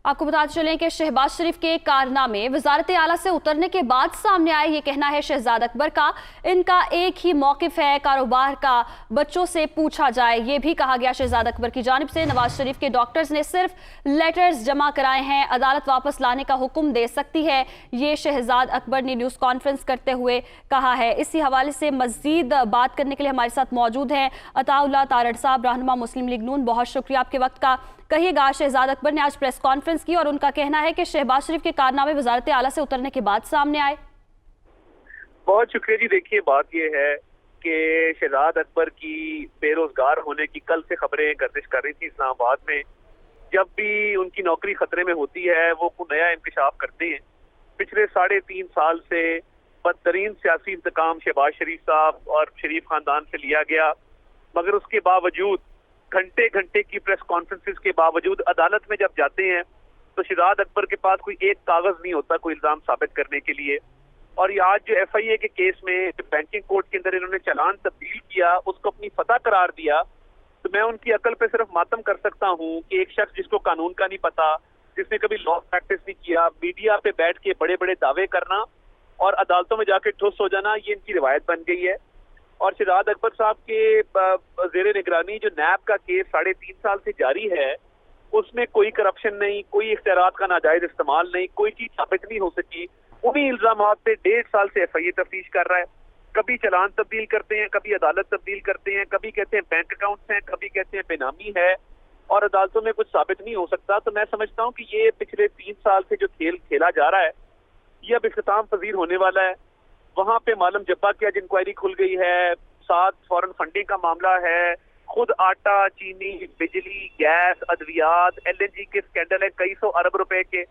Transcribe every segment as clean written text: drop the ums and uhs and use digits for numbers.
आपको बताते चलें कि शहबाज शरीफ के कारनामे वजारत आला से उतरने के बाद सामने आए। ये कहना है शहजाद अकबर का। इनका एक ही मौकिफ है, कारोबार का बच्चों से पूछा जाए। ये भी कहा गया शहजाद अकबर की जानिब से। नवाज शरीफ के डॉक्टर्स ने सिर्फ लेटर्स जमा कराए हैं, अदालत वापस लाने का हुक्म दे सकती है, ये शहजाद अकबर ने न्यूज़ कॉन्फ्रेंस करते हुए कहा है। इसी हवाले से मजीद बात करने के लिए हमारे साथ मौजूद हैं अताउल्लाह तारड़ साहब, रहनुमा मुस्लिम लीग नून। बहुत शुक्रिया आपके वक्त का। कहिएगा, शहजाद अकबर ने आज प्रेस कॉन्फ्रेंस की और उनका कहना है कि शहबाज शरीफ के कारनामे वजारत आला से उतरने के बाद सामने आए। बहुत शुक्रिया जी। देखिए, बात यह है कि शहजाद अकबर की बेरोजगार होने की कल से खबरें गर्दिश कर रही थी इस्लामाबाद में। जब भी उनकी नौकरी खतरे में होती है वो कोई नया इंकशाफ करते हैं। पिछले 3.5 साल से बदतरीन सियासी इंतकाम शहबाज शरीफ साहब और शरीफ खानदान से लिया गया, मगर उसके बावजूद घंटे घंटे की प्रेस कॉन्फ्रेंसेस के बावजूद अदालत में जब जाते हैं तो शहजाद अकबर के पास कोई एक कागज नहीं होता कोई इल्जाम साबित करने के लिए। और ये आज जो FIA के केस में बैंकिंग कोर्ट के अंदर इन्होंने चालान तब्दील किया, उसको अपनी फतह करार दिया, तो मैं उनकी अकल पे सिर्फ मातम कर सकता हूँ कि एक शख्स जिसको कानून का नहीं पता, जिसने कभी लॉ प्रैक्टिस नहीं किया, मीडिया पे बैठ के बड़े बड़े दावे करना और अदालतों में जाके ठुस हो जाना, ये इनकी रिवायत बन गई है। और शहजाद अकबर साहब के ज़ेरे निगरानी जो नैब का केस 3.5 साल से जारी है, उसमें कोई करप्शन नहीं, कोई इख्तियारात का नाजायज इस्तेमाल नहीं, कोई चीज साबित नहीं हो सकी। उन्हीं इल्जामात पे 1.5 साल से FIA तफ्तीश कर रहा है। कभी चालान तब्दील करते हैं, कभी अदालत तब्दील करते हैं, कभी कहते हैं बैंक अकाउंट्स हैं, कभी कहते हैं बेनामी है, और अदालतों में कुछ साबित नहीं हो सकता। तो मैं समझता हूँ कि ये पिछले 3 साल से जो खेल खेला जा रहा है ये अब इख्तिताम पजीर होने वाला है। वहां पे मालूम जब्बा की आज इंक्वायरी खुल गई है, 7 फॉरेन फंडिंग का मामला है, खुद आटा, चीनी, बिजली, गैस, अद्वियात, LNG के स्कैंडल है कई सौ अरब रुपए के।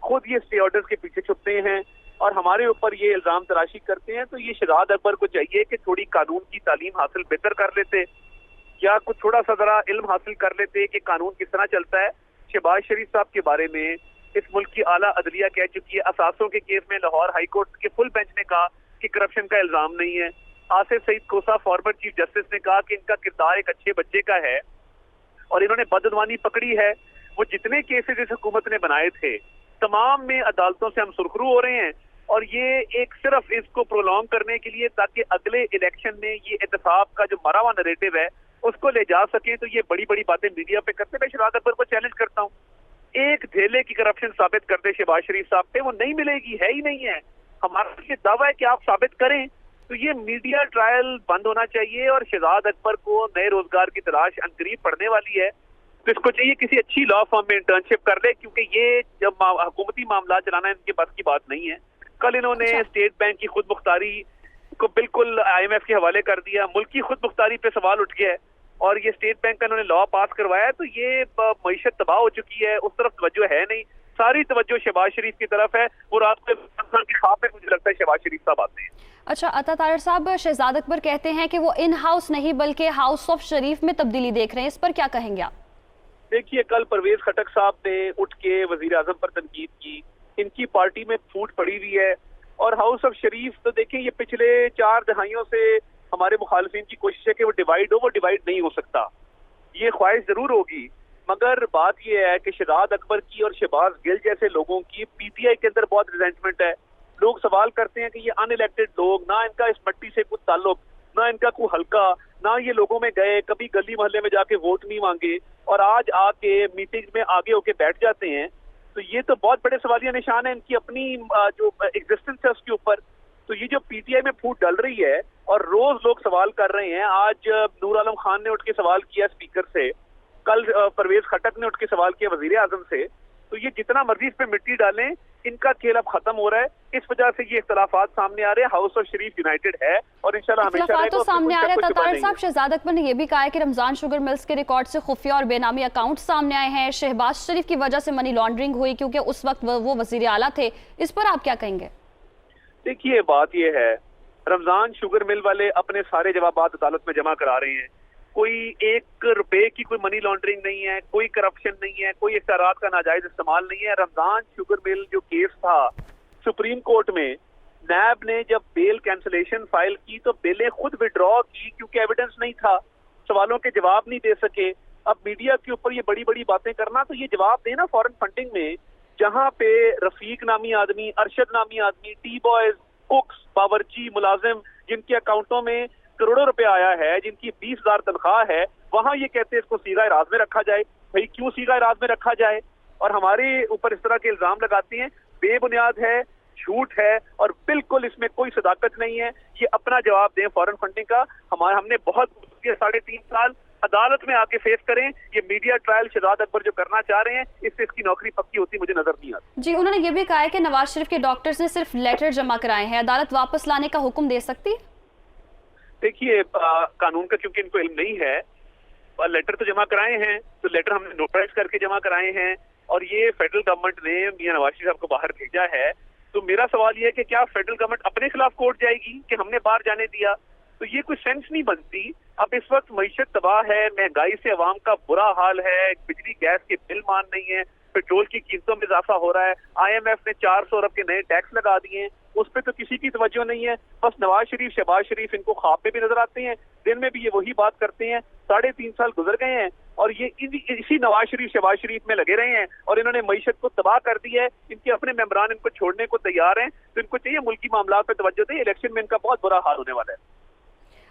खुद ये स्टे ऑर्डर्स के पीछे छुपते हैं और हमारे ऊपर ये इल्जाम तराशी करते हैं। तो ये शहजाद अकबर को चाहिए कि थोड़ी कानून की तालीम हासिल बेहतर कर लेते, या कुछ थोड़ा सा जरा इल्म हासिल कर लेते कि कानून किस तरह चलता है। शहबाज शरीफ साहब के बारे में इस मुल्क की आला अदलिया कह चुकी है। असासों के केस में लाहौर हाई कोर्ट के फुल बेंच ने कहा कि करप्शन का इल्जाम नहीं है। आसिफ सईद कोसा फॉर्मर चीफ जस्टिस ने कहा कि इनका किरदार एक अच्छे बच्चे का है और इन्होंने बदअदवानी पकड़ी है। वो जितने केसेस इस हुकूमत ने बनाए थे तमाम में अदालतों से हम सुरखरू हो रहे हैं, और ये एक सिर्फ इसको प्रोलॉन्ग करने के लिए ताकि अगले इलेक्शन में ये एहतसाब का जो मरा हुआ नरेटिव है उसको ले जा सके, तो ये बड़ी बड़ी बातें मीडिया पे करते। मैं शहजाद अकबर को चैलेंज करता हूँ, एक धेले की करप्शन साबित कर दे शहबाज शरीफ साहब पे, वो नहीं मिलेगी, है ही नहीं है। हमारा ये दावा है कि आप साबित करें। तो ये मीडिया ट्रायल बंद होना चाहिए और शहजाद अकबर को नए रोजगार की तलाश अनकरीब पड़ने वाली है, तो इसको चाहिए किसी अच्छी लॉ फर्म में इंटर्नशिप कर ले, क्योंकि ये जब हुकूमती मामला चलाना इनके बस की बात नहीं है। कल इन्होंने स्टेट बैंक की खुद मुख्तारी को बिल्कुल IMF के हवाले कर दिया, मुल्क की खुद मुख्तारी पे सवाल उठ गया है, और ये स्टेट बैंक का इन्होंने लॉ पास करवाया। तो ये मईशत तबाह हो चुकी है, उस तरफ तवज्जो है नहीं, सारी तवज्जो शहबाज शरीफ की तरफ है। वो रात को की ख्वाब में मुझे लगता है शहबाज शरीफ साहब आते हैं। अच्छा, अता तारड़ साहब, शहजाद अकबर कहते हैं कि वो इन हाउस नहीं बल्कि हाउस ऑफ शरीफ में तब्दीली देख रहे हैं, इस पर क्या कहेंगे आप? देखिए, कल परवेज खटक साहब ने उठ के वजीर आजम पर तनकीद की, इनकी पार्टी में फूट पड़ी हुई है। और हाउस ऑफ शरीफ तो देखिए, ये पिछले 4 दहाइयों से हमारे मुखालिफिन की कोशिश है कि वो डिवाइड हो, वो डिवाइड नहीं हो सकता। ये ख्वाहिश जरूर होगी, मगर बात ये है कि शहजाद अकबर की और शहबाज गिल जैसे लोगों की PTI के अंदर बहुत रिजेंटमेंट है। लोग सवाल करते हैं कि ये अनइलेक्टेड लोग, ना इनका इस मट्टी से कुछ ताल्लुक, ना इनका कोई हल्का, ना ये लोगों में गए, कभी गली मोहल्ले में जाके वोट नहीं मांगे, और आज आके मीटिंग में आगे होके बैठ जाते हैं। तो ये तो बहुत बड़े सवालिया निशान है इनकी अपनी जो एग्जिस्टेंस है उसके ऊपर। तो ये जो PTI में फूट डल रही है और रोज लोग सवाल कर रहे हैं, आज नूर आलम खान ने उठ के सवाल किया स्पीकर से, कल परवेज खटक ने उठ के सवाल किया वजीर आजम से। तो ये जितना मर्जी इस पे मिट्टी डालें, इनका खेल अब खत्म हो रहा है। इस वजह से ये इख्तलाफात सामने आ रहे हैं। हाउस ऑफ शरीफ यूनाइटेड है और इंशाल्लाह हमेशा रहेगा। तो सामने आ रहा है। तारड़ साहब, शहजाद अकबर ने यह भी कहा है कि रमजान शुगर मिल्स के रिकॉर्ड से खुफिया और बेनामी अकाउंट सामने आए हैं। शहबाज शरीफ की वजह से मनी लॉन्ड्रिंग हुई क्योंकि उस वक्त वो वजीर आला थे। इस पर आप क्या कहेंगे? देखिए, बात यह है, रमजान शुगर मिल वाले अपने सारे जवाबात अदालत में जमा करा रहे हैं। कोई 1 रुपए की कोई मनी लॉन्ड्रिंग नहीं है, कोई करप्शन नहीं है, कोई इख्तियारात का नाजायज इस्तेमाल नहीं है। रमजान शुगर मिल जो केस था सुप्रीम कोर्ट में, नैब ने जब बेल कैंसलेशन फाइल की तो बेलें खुद विड्रॉ की क्योंकि एविडेंस नहीं था, सवालों के जवाब नहीं दे सके। اب میڈیا کے اوپر یہ بڑی بڑی باتیں کرنا، تو یہ جواب دیں نا فورن فنڈنگ میں، جہاں پہ رفیق نامی آدمی، ارشد نامی آدمی، ٹی بوائز، کوکس، باورچی، ملازم جن کے اکاؤنٹوں میں کروڑوں روپے آیا ہے، جن کی 20,000 تنخواہ ہے، وہاں یہ کہتے ہیں اس کو صیغہ راز میں رکھا جائے. بھئی کیوں صیغہ راز میں رکھا جائے؟ اور ہمارے اوپر اس طرح کے الزام لگاتے ہیں، بے بنیاد ہے، جھوٹ ہے، اور بالکل اس میں کوئی صداقت نہیں ہے. یہ اپنا جواب دیں فورن فنڈنگ کا. ہم نے بہت 3.5 سال عدالت میں آ کے فیس کریں. یہ میڈیا ٹرائل شہزاد اکبر جو کرنا چاہ رہے ہیں، اس سے اس کی نوکری پکی ہوتی مجھے نظر نہیں آتی. جی، انہوں نے یہ بھی کہا ہے کہ نواز شریف کے ڈاکٹرز نے صرف لیٹر جمع کرائے ہیں، عدالت واپس لانے کا حکم دے سکتی؟ دیکھیے قانون کا چونکہ ان کو علم نہیں ہے، لیٹر تو جمع کرائے ہیں، تو لیٹر ہم نے نوٹرائز کر کے جمع کرائے ہیں، اور یہ فیڈرل گورنمنٹ نے میاں نواز شریف صاحب کو باہر بھیجا ہے. تو میرا سوال یہ ہے کہ کیا فیڈرل گورنمنٹ اپنے خلاف کورٹ جائے گی کہ ہم نے باہر جانے دیا؟ تو یہ کوئی سینس نہیں بنتی. اب اس وقت معیشت تباہ ہے، مہنگائی سے عوام کا برا حال ہے، بجلی گیس کے بل مان نہیں ہے، پیٹرول کی قیمتوں میں اضافہ ہو رہا ہے، IMF نے 400 ارب کے نئے ٹیکس لگا دیے ہیں، اس پہ تو کسی کی توجہ نہیں ہے. بس نواز شریف، شہباز شریف ان کو خواب میں بھی نظر آتے ہیں، دن میں بھی یہ وہی بات کرتے ہیں. 3.5 سال گزر گئے ہیں اور یہ اسی نواز شریف، شہباز شریف میں لگے رہے ہیں، اور انہوں نے معیشت کو تباہ کر دی ہے. ان کے اپنے ممبران ان کو چھوڑنے کو تیار ہیں، تو ان کو چاہیے ملکی معاملات پہ توجہ دیں. الیکشن میں ان کا بہت برا حال ہونے والا ہے.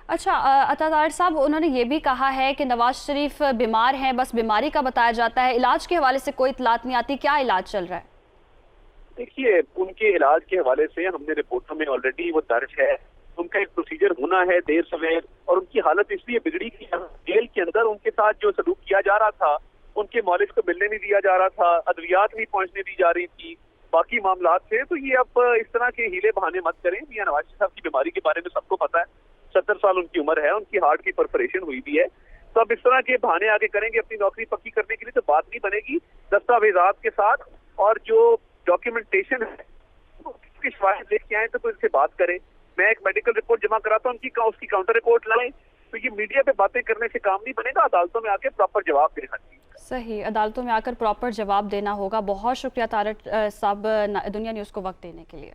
اچھا عطا طاہر صاحب، انہوں نے یہ بھی کہا ہے کہ نواز شریف بیمار ہیں، بس بیماری کا بتایا جاتا ہے، علاج کے حوالے سے کوئی اطلاعات نہیں آتی. کیا علاج چل رہا ہے؟ دیکھیے ان کے علاج کے حوالے سے ہم نے رپورٹوں میں آلریڈی وہ درج ہے. ان کا ایک پروسیجر ہونا ہے دیر سویر، اور ان کی حالت اس لیے بگڑی کہ جیل کے اندر ان کے ساتھ جو سلوک کیا جا رہا تھا، ان کے مالج کو ملنے نہیں دیا جا رہا تھا، ادویات نہیں پہنچنے دی جا رہی تھی، باقی معاملات تھے. تو یہ اب اس طرح کے ہیلے بہانے مت کریں. میاں نواز شریف صاحب کی بیماری کے بارے میں سب کو پتا ہے، 70 سال ان کی عمر ہے، ان کی ہارٹ کی پرفوریشن ہوئی بھی ہے. تو اب اس طرح کے بہانے آگے کریں گے اپنی نوکری پکی کرنے کے لیے، تو بات نہیں بنے گی. دستاویزات کے ساتھ اور جو ڈاکیومنٹیشن ہے اس کی شواہد لے کے آئیں تو کوئی ان سے بات کرے. میں ایک میڈیکل رپورٹ جمع کراتا ہوں، اس کی کاؤنٹر رپورٹ لائیں. تو یہ میڈیا پہ باتیں کرنے سے کام نہیں بنے گا، عدالتوں میں آ کے پراپر جواب دینا چاہیے. صحیح، عدالتوں میں آ کر پراپر جواب دینا ہوگا. بہت شکریہ طارق صاحب دنیا نیوز کو وقت دینے کے لیے.